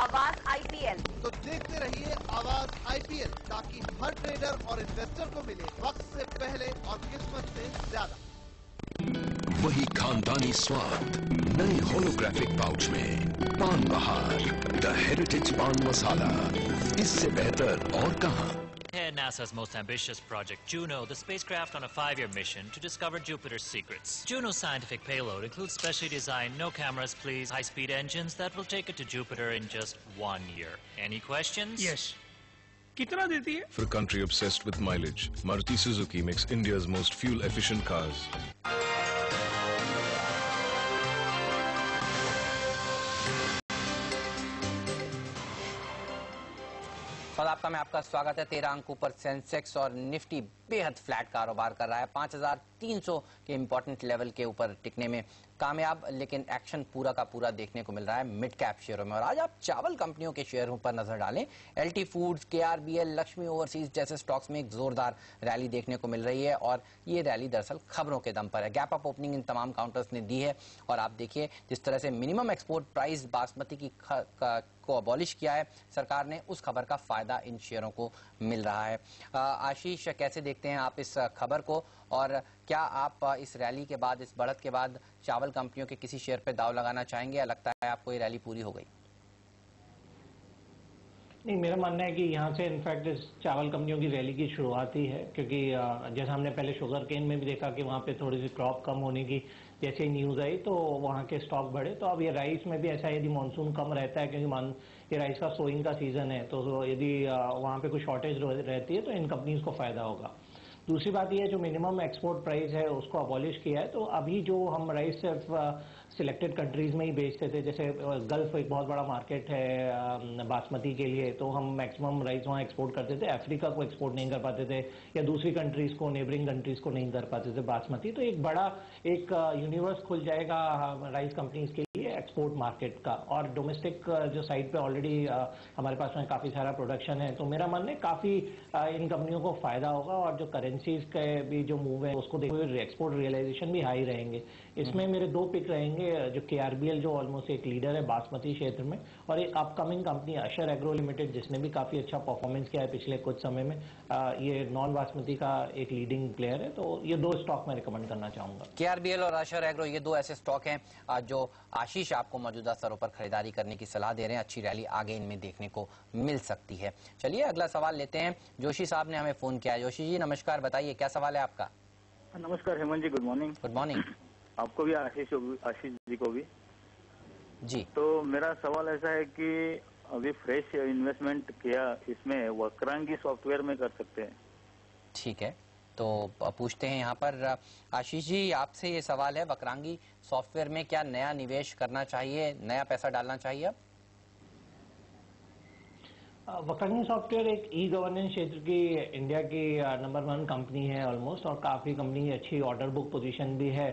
आवाज आईपीएल। तो देखते रहिए आवाज आईपीएल, ताकि हर ट्रेडर और इन्वेस्टर को मिले वक्त से पहले और किस्मत से ज्यादा। वही खानदानी स्वाद नए होलोग्राफिक पाउच में। पान बहार, द हेरिटेज पान मसाला, इससे बेहतर और कहां। NASA's most ambitious project, Juno, the spacecraft on a 5-year mission to discover Jupiter's secrets. Juno's scientific payload includes specially designed, no cameras please, high-speed engines that will take it to Jupiter in just 1 year. Any questions? Yes. कितना देती है? For a country obsessed with mileage, Maruti Suzuki makes India's most fuel-efficient cars. आपका में आपका स्वागत है। 13 अंक ऊपर सेंसेक्स और निफ्टी बेहद फ्लैट कारोबार कर रहा है। 5300 के इंपॉर्टेंट लेवल के ऊपर टिकने में कामयाब, लेकिन एक्शन पूरा का पूरा देखने को मिल रहा है मिड कैप शेयरों में। और आज आप चावल कंपनियों के शेयरों पर नजर डालें, LT foods, KRBL, Lakshmi overseas जैसे स्टॉक्स में एक जोरदार रैली देखने को मिल रही है। और ये रैली दरअसल खबरों के दम पर है। गैप अप ओपनिंग इन तमाम काउंटर्स ने दी है। और आप देखिए जिस तरह से मिनिमम एक्सपोर्ट प्राइस बासमती की को अबॉलिश किया है सरकार ने, उस खबर का फायदा इन शेयरों को मिल रहा है। आशीष, कैसे देखते हैं आप इस खबर को, और क्या आप इस रैली के बाद, इस बढ़त के बाद चावल कंपनियों के किसी शेयर पे दाव लगाना चाहेंगे, या लगता है आपको ये रैली पूरी हो गई? नहीं, मेरा मानना है कि यहाँ से इनफैक्ट इस चावल कंपनियों की रैली की शुरुआत ही है, क्योंकि जैसा हमने पहले शुगर केन में भी देखा कि वहाँ पे थोड़ी सी क्रॉप कम होने की जैसे न्यूज़ आई तो वहाँ के स्टॉक बढ़े। तो अब ये राइस में भी ऐसा है, यदि मानसून कम रहता है, क्योंकि ये राइस का सोइंग का सीजन है, तो यदि वहाँ पे कोई शॉर्टेज रहती है तो इन कंपनीज को फायदा होगा। दूसरी बात यह है, जो मिनिमम एक्सपोर्ट प्राइस है उसको अबॉलिश किया है। तो अभी जो हम राइस सिर्फ सिलेक्टेड कंट्रीज में ही बेचते थे, जैसे गल्फ एक बहुत बड़ा मार्केट है बासमती के लिए, तो हम मैक्सिमम राइस वहाँ एक्सपोर्ट करते थे, अफ्रीका को एक्सपोर्ट नहीं कर पाते थे, या दूसरी कंट्रीज को, नेबरिंग कंट्रीज को नहीं कर पाते थे बासमती। तो एक बड़ा एक यूनिवर्स खुल जाएगा राइस कंपनीज के लिए एक्सपोर्ट मार्केट का। और डोमेस्टिक जो साइड पे ऑलरेडी हमारे पास में काफी सारा प्रोडक्शन है, तो मेरा मानना है काफी इन कंपनियों को फायदा होगा। और जो करेंसीज के भी जो मूव है उसको देखते हुए एक्सपोर्ट रियलाइजेशन भी हाई रहेंगे। इसमें मेरे दो पिक रहेंगे, जो केआरबीएल जो ऑलमोस्ट एक लीडर है बासमती क्षेत्र में, और एक अपकमिंग कंपनी अशर एग्रो लिमिटेड जिसने भी काफी अच्छा परफॉर्मेंस किया है पिछले कुछ समय में। ये नॉन बासमती का एक लीडिंग प्लेयर है, तो ये दो स्टॉक मैं रिकमेंड करना चाहूंगा। केआरबीएल और अशर एग्रो, ये दो ऐसे स्टॉक हैं जो आशीष आपको मौजूदा स्तरों पर खरीदारी करने की सलाह दे रहे हैं। अच्छी रैली आगे इनमें देखने को मिल सकती है। चलिए अगला सवाल लेते हैं। जोशी साहब ने हमें फोन किया है। जोशी जी नमस्कार, बताइए क्या सवाल है आपका? नमस्कार हेमंत जी, गुड मॉर्निंग। Good morning. आपको भी, आशीष जी को भी जी। तो मेरा सवाल ऐसा है कि अभी फ्रेश इन्वेस्टमेंट किया, इसमें वक्रांगी सॉफ्टवेयर में कर सकते हैं? ठीक है, तो पूछते हैं यहाँ पर आशीष जी आपसे ये सवाल है, वक्रांगी सॉफ्टवेयर में क्या नया निवेश करना चाहिए, नया पैसा डालना चाहिए अब? वक्रांगी सॉफ्टवेयर एक ई गवर्नेंस क्षेत्र की इंडिया की नंबर 1 कंपनी है ऑलमोस्ट, और काफी कंपनी अच्छी ऑर्डर बुक पोजीशन भी है।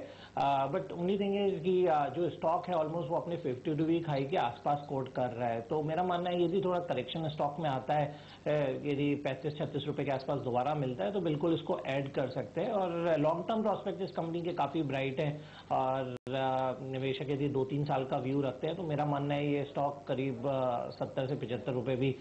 बट ओनली थिंग है कि जो स्टॉक है ऑलमोस्ट वो अपने 52 वीक हाई के आसपास कोट कर रहा है। तो मेरा मानना है यदि थोड़ा करेक्शन स्टॉक में आता है, यदि 35-36 रुपए के आसपास दोबारा मिलता है तो बिल्कुल इसको ऐड कर सकते हैं। और लॉन्ग टर्म प्रोस्पेक्ट इस कंपनी के काफी ब्राइट है, और निवेशक यदि 2-3 साल का व्यू रखते हैं तो मेरा मानना है ये स्टॉक करीब 70 से 75 रुपए भी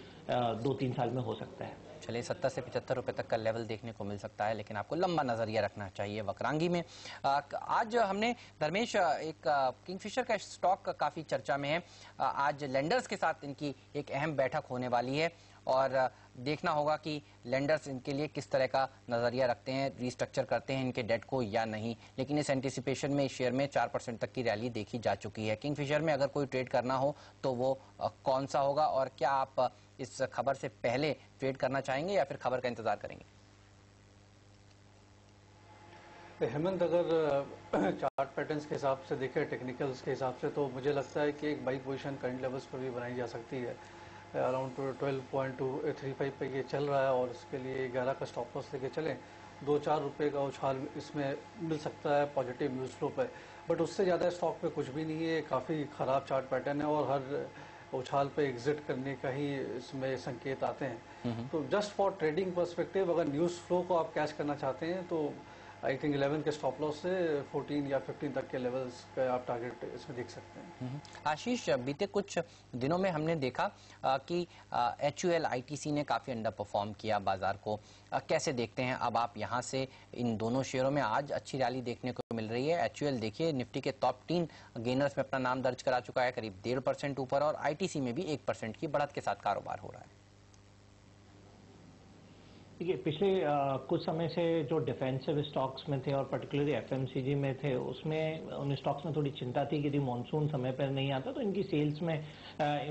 2-3 साल में हो सकता है। चलिए 70 से 75 रुपए तक का लेवल देखने को मिल सकता है, लेकिन आपको लंबा नजरिया रखना चाहिए वक्रांगी में। आज हमने धर्मेश एक किंगफिशर का स्टॉक काफी चर्चा में है। आज लेंडर्स के साथ इनकी एक अहम बैठक होने वाली है, और देखना होगा कि लेंडर्स इनके लिए किस तरह का नजरिया रखते हैं, रिस्ट्रक्चर करते हैं इनके डेट को या नहीं। लेकिन इस एंटिसिपेशन में इस शेयर में 4% तक की रैली देखी जा चुकी है। किंगफिशर में अगर कोई ट्रेड करना हो तो वो कौन सा होगा, और क्या आप इस खबर से पहले ट्रेड करना चाहेंगे या फिर खबर का इंतजार करेंगे? हेमंत, अगर चार्ट पैटर्न्स के हिसाब से देखें, टेक्निकल्स के हिसाब से, तो मुझे लगता है कि एक बाई पोजीशन करंट लेवल्स पर भी बनाई जा सकती है। अराउंड 12.235 पे ये चल रहा है, और इसके लिए 11 का स्टॉप लॉस लेके चलें। 2-4 रुपए का उछाल इसमें मिल सकता है पॉजिटिव न्यूज फ्लो पे, बट उससे ज़्यादा स्टॉक पे कुछ भी नहीं है। काफ़ी ख़राब चार्ट पैटर्न है, और हर उछाल पे एग्जिट करने का ही इसमें संकेत आते हैं। तो जस्ट फॉर ट्रेडिंग पर्सपेक्टिव, अगर न्यूज फ्लो को आप कैच करना चाहते हैं तो आई थिंक 11 के स्टॉप लॉस से 14 या 15 तक के लेवल्स का आप टारगेट इसमें देख सकते हैं। आशीष, बीते कुछ दिनों में हमने देखा कि HUL ITC ने काफी अंडर परफॉर्म किया बाजार को। कैसे देखते हैं अब आप यहाँ से इन दोनों शेयरों में? आज अच्छी रैली देखने को मिल रही है। HUL देखिए निफ्टी के टॉप 3 गेनर्स में अपना नाम दर्ज करा चुका है, करीब 1.5% ऊपर, और ITC में भी 1% की बढ़त के साथ कारोबार हो रहा है। देखिए, पिछले कुछ समय से जो डिफेंसिव स्टॉक्स में थे और पर्टिकुलरली FMCG में थे, उसमें उन स्टॉक्स में थोड़ी चिंता थी कि यदि मानसून समय पर नहीं आता तो इनकी सेल्स में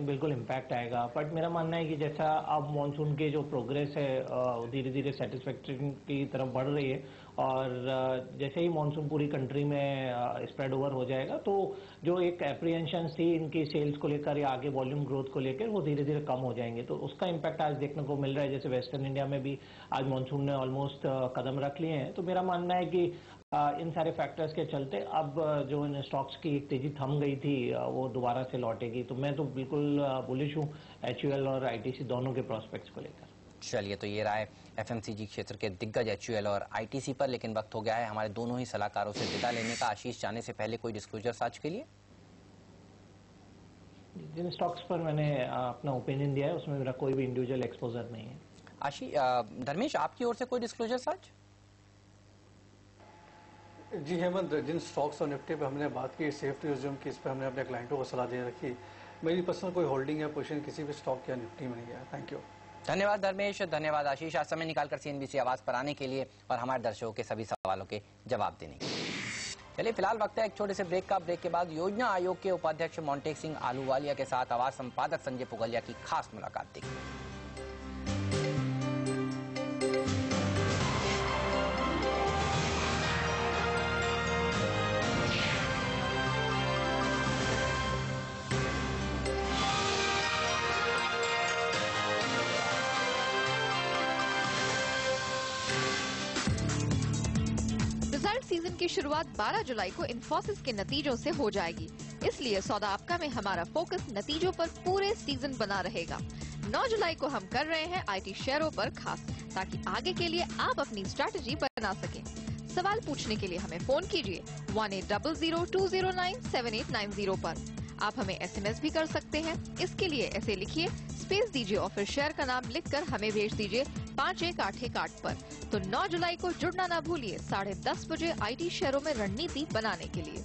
बिल्कुल इम्पैक्ट आएगा। बट मेरा मानना है कि जैसा अब मानसून के जो प्रोग्रेस है धीरे धीरे सेटिस्फैक्ट्री की तरफ बढ़ रही है, और जैसे ही मानसून पूरी कंट्री में स्प्रेड ओवर हो जाएगा तो जो एक एप्रीहेंशन थी इनकी सेल्स को लेकर या आगे वॉल्यूम ग्रोथ को लेकर, वो धीरे धीरे कम हो जाएंगे। तो उसका इम्पैक्ट आज देखने को मिल रहा है। जैसे वेस्टर्न इंडिया में भी आज मानसून ने ऑलमोस्ट कदम रख लिए हैं। तो मेरा मानना है कि इन सारे फैक्टर्स के चलते अब जो इन स्टॉक्स की एक तेजी थम गई थी वो दोबारा से लौटेगी। तो मैं तो बिल्कुल बुलिश हूँ HUL और ITC दोनों के प्रोस्पेक्ट्स को लेकर। चलिए, तो ये रहा है FMCG क्षेत्र के दिग्गज HUL और ITC पर। लेकिन वक्त हो गया है हमारे दोनों ही सलाहकारों से विदा लेने का। आशीष, जाने से पहले कोई डिस्क्लोजर आज के लिए? जिन स्टॉक्स पर मैंने अपना ओपिनियन दिया है उसमें मेरा कोई भी इंडिविजुअल एक्सपोजर नहीं है। आशीष, धर्मेश, आपकी ओर से कोई डिस्क्लोजर आज? जी हेमंत, जिन स्टॉक्स और निफ्टी पे हमने बात की, सेफ्टी रिज्यूम की, इस पर हमने अपने क्लाइंटों को सलाह दे रखी। मेरी पर्सनल कोई होल्डिंग या पोजीशन किसी भी स्टॉक या निफ्टी में नहीं है। Thank you. धन्यवाद धर्मेश, धन्यवाद आशीष, आज समय निकालकर CNBC आवाज पर आने के लिए और हमारे दर्शकों के सभी सवालों के जवाब देने के लिए। चलिए, फिलहाल वक्त है एक छोटे से ब्रेक का। ब्रेक के बाद योजना आयोग के उपाध्यक्ष मोंटेक सिंह आलूवालिया के साथ आवाज संपादक संजय पुगलिया की खास मुलाकात देखिए। सीजन की शुरुआत 12 जुलाई को इन्फोसिस के नतीजों से हो जाएगी। इसलिए सौदा आपका में हमारा फोकस नतीजों पर पूरे सीजन बना रहेगा। 9 जुलाई को हम कर रहे हैं IT शेयरों पर खास, ताकि आगे के लिए आप अपनी स्ट्रैटेजी बना सकें। सवाल पूछने के लिए हमें फोन कीजिए 1800-209-7890 पर। आप हमें SMS भी कर सकते हैं। इसके लिए ऐसे लिखिए, स्पेस दीजिए और फिर शेयर का नाम लिखकर हमें भेज दीजिए 5188 पर। तो 9 जुलाई को जुड़ना ना भूलिए 10:30 बजे IT शेयरों में रणनीति बनाने के लिए।